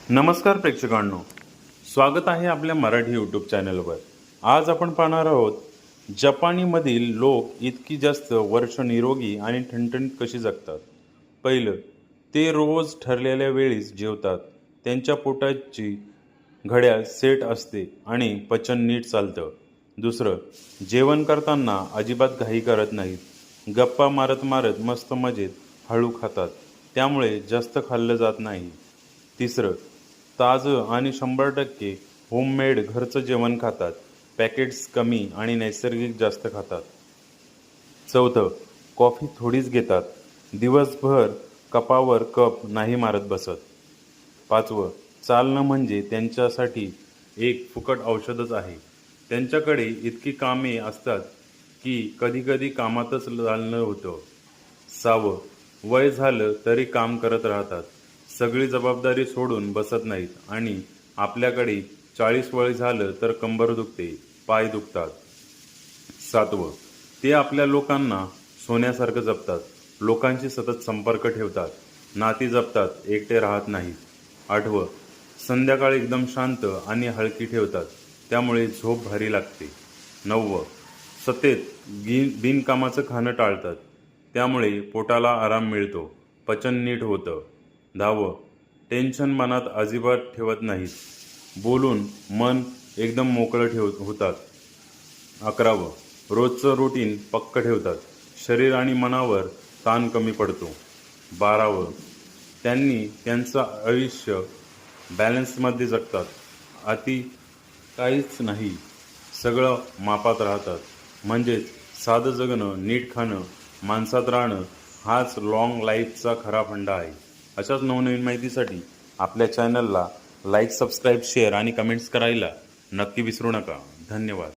नमस्कार प्रेक्षकांनो, स्वागत आहे आपल्या मराठी यूट्यूब चॅनलवर। आज आपण पाहणार आहोत जपानीमधील लोक इतकी जास्त वर्ष निरोगी आणि ठणठणीत कशी जगतात। पहिलं, ते रोज ठरलेल्या वेळीच जेवतात। त्यांच्या पोटाची घड्याळ सेट असते आणि पचन नीट चालतं। दुसरं, जेवण करताना अजिबात घाई करत नाहीत। गप्पा मारत मारत मस्त मजेत हळू खातात, त्यामुळे जास्त खाल्लं जात नाही। तिसरं, ताजं आणि 100% होममेड घरचं जेवण खातात। पॅकेट्स कमी आणि नैसर्गिक जास्त खातात। चौथं, कॉफी थोडीच घेतात। दिवसभर कपावर कप नाही मारत बसत। पाचवं, चालणं म्हणजे त्यांच्यासाठी एक फुकट औषधच आहे। त्यांच्याकडे इतकी कामे असतात की कधीकधी कामातच चालणं होतं। सहावं, वय झालं तरी काम करत राहतात। सगळी जबाबदारी सोडून बसत नाहीत आणि आपल्याकडे 40 वय झालं तर कंबर दुखते, पाय दुखतात। सातवं, ते आपल्या लोकांना सोन्यासारखं जपतात। लोकांशी सतत संपर्क ठेवतात, नाती जपतात, एकटे राहत नाहीत। आठवं, संध्याकाळी एकदम शांत आणि हलकी ठेवतात, त्यामुळे झोप भारी लागते। नववं, सतत बिनकामाचं खाणं टाळतात, त्यामुळे पोटाला आराम मिळतो, पचन नीट होतं। 10वं, टेन्शन मनात अजिबात ठेवत नाहीत, बोलून मन एकदम मोकळं होतात। 11वं, रोजचं रुटीन पक्क ठेवतात, शरीर आणि मनावर ताण कमी पडतो। 12वं, त्यांनी त्यांचं आयुष्य बॅलन्समध्ये जगतात, अति काहीच नाही, सगळं मापात राहतात। म्हणजेच साधं जगणं, नीट खाणं, माणसात राहणं हाच लॉंग लाईफचा खरा फंडा आहे। अशाच नवनवीन माहितीसाठी आपल्या चॅनलला लाईक, सबस्क्राईब, शेअर आणि कमेंट्स करायला नक्की विसरू नका। धन्यवाद।